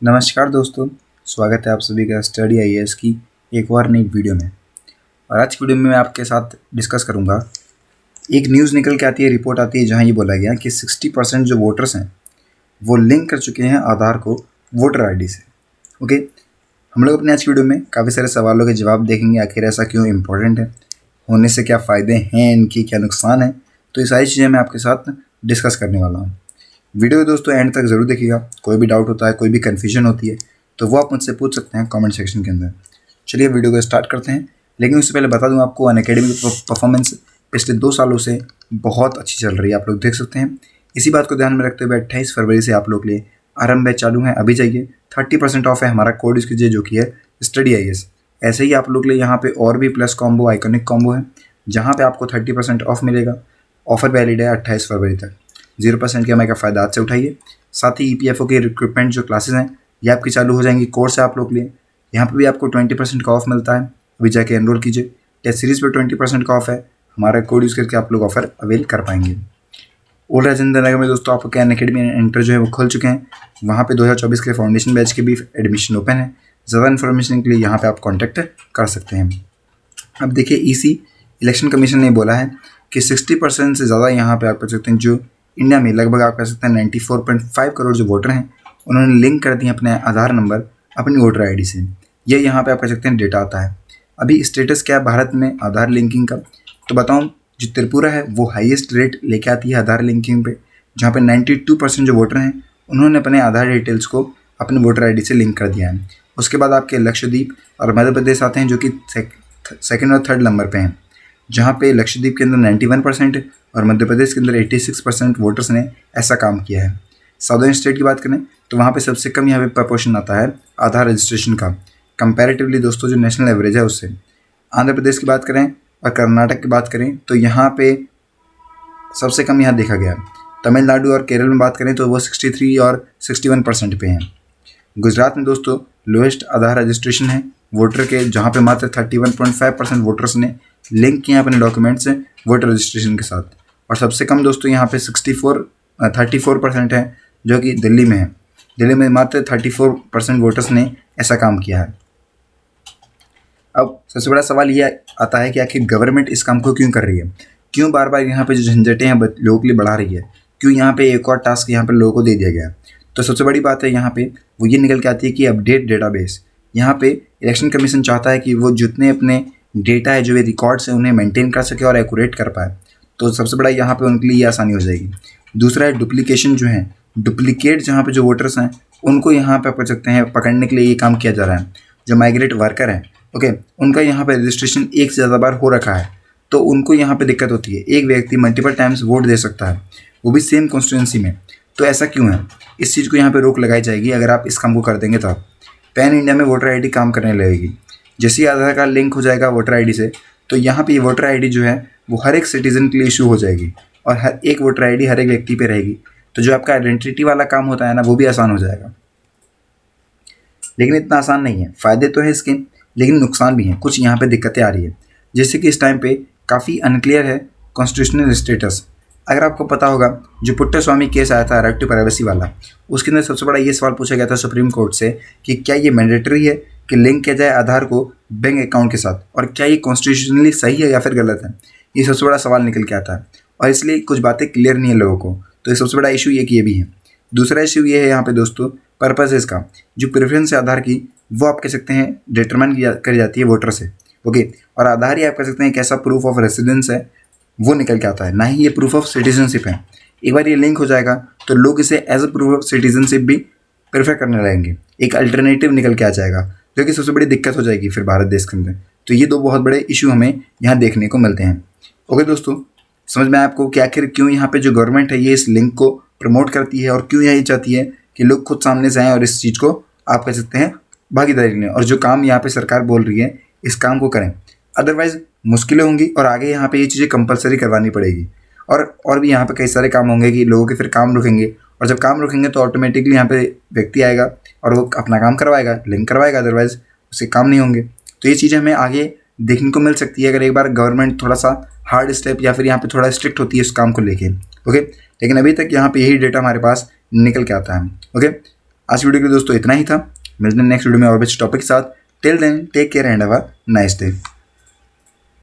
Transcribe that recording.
नमस्कार दोस्तों, स्वागत है आप सभी का स्टडी आईएएस की एक और नई वीडियो में। और आज की वीडियो में मैं आपके साथ डिस्कस करूंगा। एक न्यूज़ निकल के आती है, रिपोर्ट आती है जहां ये बोला गया कि 60% जो वोटर्स हैं वो लिंक कर चुके हैं आधार को वोटर आईडी से। ओके, हम लोग अपने आज की वीडियो में काफ़ी सारे सवालों के जवाब देखेंगे। आखिर ऐसा क्यों इम्पोर्टेंट है, होने से क्या फ़ायदे हैं, इनकी क्या नुकसान है, तो ये सारी चीज़ें मैं आपके साथ डिस्कस करने वाला हूँ। वीडियो दोस्तों एंड तक ज़रूर देखिएगा। कोई भी डाउट होता है, कोई भी कन्फ्यूजन होती है तो वो आप मुझसे पूछ सकते हैं कमेंट सेक्शन के अंदर। चलिए वीडियो को स्टार्ट करते हैं, लेकिन उससे पहले बता दूं आपको अनअकैडमी की परफॉर्मेंस पिछले 2 सालों से बहुत अच्छी चल रही है, आप लोग देख सकते हैं। इसी बात को ध्यान में रखते हुए 28 फरवरी से आप लोग के लिए आरंभ बैच चालू है। अभी जाइए, 30% ऑफ है। हमारा कोड यूज़ कीजिए जो कि है स्टडी आईएएस। ऐसे ही आप लोग के लिए यहाँ पे और भी प्लस कॉम्बो, आइकॉनिक कॉम्बो है जहाँ पे आपको 30% ऑफ मिलेगा। ऑफर वैलिड है 28 फरवरी तक। 0% की का फ़ायदा आज से उठाइए। साथ ही ईपीएफओ के रिक्रूटमेंट जो क्लासेस हैं ये आपकी चालू हो जाएंगी। कोर्स है आप लोग के लिए, यहाँ पे भी आपको 20% का ऑफ मिलता है। अभी जाके एनरोल कीजिए। टेस्ट सीरीज़ पे 20% का ऑफ है। हमारा कोड यूज़ करके आप लोग ऑफर अवेल कर पाएंगे। ओल्ड राजेंद्र नगर में दोस्तों आपको क्या अनअकैडमी एंटर जो है वो खुल चुके हैं। वहाँ पे 2024 के फाउंडेशन बैच के भी एडमिशन ओपन है। ज़्यादा इन्फॉर्मेशन के लिए यहाँ पे आप कॉन्टैक्ट कर सकते हैं। अब देखिए, ईसी इलेक्शन कमीशन ने बोला है कि 60% से ज़्यादा यहाँ पे आप कर सकते हैं, जो इंडिया में लगभग आप कह सकते हैं 94.5 करोड़ जो वोटर हैं उन्होंने लिंक कर दिए अपने आधार नंबर अपनी वोटर आईडी से। ये यहाँ पे आप कह सकते हैं डेटा आता है। अभी स्टेटस क्या है भारत में आधार लिंकिंग का, तो बताऊँ, जो त्रिपुरा है वो हाईएस्ट रेट लेके आती है आधार लिंकिंग पे, जहाँ पे 92% जो वोटर हैं उन्होंने अपने आधार डिटेल्स को अपने वोटर आईडी से लिंक कर दिया है। उसके बाद आपके लक्षद्वीप और मध्य प्रदेश आते हैं जो कि सेकंड और थर्ड नंबर पे हैं, जहाँ पे लक्षद्वीप के अंदर 91% और मध्य प्रदेश के अंदर 86% वोटर्स ने ऐसा काम किया है। साउदर्न स्टेट की बात करें तो वहाँ पे सबसे कम यहाँ पे प्रपोर्शन आता है आधार रजिस्ट्रेशन का, कंपैरेटिवली दोस्तों जो नेशनल एवरेज है उससे। आंध्र प्रदेश की बात करें और कर्नाटक की बात करें तो यहाँ पे सबसे कम यहाँ देखा गया। तमिलनाडु और केरल में बात करें तो वो 63 और 61% पे हैं। गुजरात में दोस्तों लोएस्ट आधार रजिस्ट्रेशन है वोटर के, जहाँ पे मात्र 31.5% वोटर्स ने लिंक किए अपने डॉक्यूमेंट्स से वोटर रजिस्ट्रेशन के साथ। और सबसे कम दोस्तों यहाँ पे 34% है जो कि दिल्ली में है। दिल्ली में मात्र 34% वोटर्स ने ऐसा काम किया है। अब सबसे बड़ा सवाल ये आता है कि आखिर गवर्नमेंट इस काम को क्यों कर रही है, क्यों बार बार यहाँ पे जो झंझटें हैं लोगों के लिए बढ़ा रही है, क्यों यहाँ पे एक और टास्क यहाँ पे लोगों को दे दिया गया। तो सबसे बड़ी बात है यहाँ पे वो ये निकल के आती है कि अपडेट डेटाबेस। यहाँ पे इलेक्शन कमीशन चाहता है कि वो जितने अपने डेटा है, जो ये रिकॉर्ड्स हैं, उन्हें मेंटेन कर सके और एक्यूरेट कर पाए। तो सबसे बड़ा यहाँ पे उनके लिए ये आसानी हो जाएगी। दूसरा है डुप्लीकेशन, जो है डुप्लीकेट जहाँ पे जो वोटर्स हैं उनको यहाँ पे पकड़ सकते हैं, पकड़ने के लिए ये काम किया जा रहा है। जो माइग्रेट वर्कर हैं, ओके, उनका यहाँ पे रजिस्ट्रेशन एक से ज़्यादा बार हो रखा है तो उनको यहाँ पे दिक्कत होती है। एक व्यक्ति मल्टीपल टाइम्स वोट दे सकता है, वो भी सेम कॉन्स्टिट्यूंसी में। तो ऐसा क्यों है, इस चीज़ को यहाँ पे रोक लगाई जाएगी अगर आप इस काम को कर देंगे तो। आप पैन इंडिया में वोटर आईडी काम करने लगेगी। जैसे ही आधार कार्ड लिंक हो जाएगा वोटर आईडी से, तो यहाँ पे ये वोटर आईडी जो है वो हर एक सिटीजन के लिए इशू हो जाएगी और हर एक वोटर आईडी हर एक व्यक्ति पे रहेगी। तो जो आपका आइडेंटिटी वाला काम होता है ना, वो भी आसान हो जाएगा। लेकिन इतना आसान नहीं है। फ़ायदे तो है इसके, लेकिन नुकसान भी हैं। कुछ यहाँ पे दिक्कतें आ रही है, जैसे कि इस टाइम पे काफ़ी अनक्लियर है कॉन्स्टिट्यूशनल स्टेटस। अगर आपको पता होगा, जो पुट्टस्वामी केस आया था राइट टू प्राइवेसी वाला, उसके अंदर सबसे बड़ा ये सवाल पूछा गया था सुप्रीम कोर्ट से कि क्या ये मैंडेटरी है कि लिंक किया जाए आधार को बैंक अकाउंट के साथ, और क्या ये कॉन्स्टिट्यूशनली सही है या फिर गलत है। ये सबसे बड़ा सवाल निकल के आता है और इसलिए कुछ बातें क्लियर नहीं है लोगों को। तो ये सबसे बड़ा इशू ये कि ये भी है। दूसरा इशू ये है यहाँ पे दोस्तों, पर्पसेस का। जो प्रेफरेंस है आधार की, वो आप कह सकते हैं डिटरमाइन करी जाती है वोटर से, ओके। और आधार ही आप कह सकते हैं एक ऐसा प्रूफ ऑफ रेसिडेंस है, वो निकल के आता है, ना ही ये प्रूफ ऑफ सिटीजनशिप है। एक बार ये लिंक हो जाएगा तो लोग इसे as a proof of citizenship भी प्रेफर करने लगेंगे। एक अल्टरनेटिव निकल के आ जाएगा, जो कि सबसे बड़ी दिक्कत हो जाएगी फिर भारत देश के अंदर। तो ये 2 बहुत बड़े इशू हमें यहाँ देखने को मिलते हैं। ओके दोस्तों, समझ में आया आपको कि आखिर क्यों यहाँ पे जो गवर्नमेंट है ये इस लिंक को प्रमोट करती है और क्यों यही चाहती है कि लोग खुद सामने से आएँ और इस चीज़ को आप कह सकते हैं भागीदारी लें, और जो काम यहाँ पे सरकार बोल रही है इस काम को करें। अदरवाइज़ मुश्किलें होंगी और आगे यहाँ पे ये चीज़ें कंपलसरी करवानी पड़ेगी। और भी यहाँ पे कई सारे काम होंगे कि लोगों के फिर काम रुकेंगे, और जब काम रुकेंगे तो ऑटोमेटिकली यहाँ पे व्यक्ति आएगा और वो अपना काम करवाएगा, लिंक करवाएगा, अदरवाइज़ उसके काम नहीं होंगे। तो ये चीज़ें हमें आगे देखने को मिल सकती है अगर एक बार गवर्नमेंट थोड़ा सा हार्ड स्टेप या फिर यहाँ पे थोड़ा स्ट्रिक्ट होती है इस काम को लेके, ओके। लेकिन अभी तक यहाँ पे यही डेटा हमारे पास निकल के आता है, ओके। आज वीडियो के लिए दोस्तों इतना ही था। मिलते हैं नेक्स्ट वीडियो में और बेस्ट टॉपिक के साथ। Till then take care and have a nice day.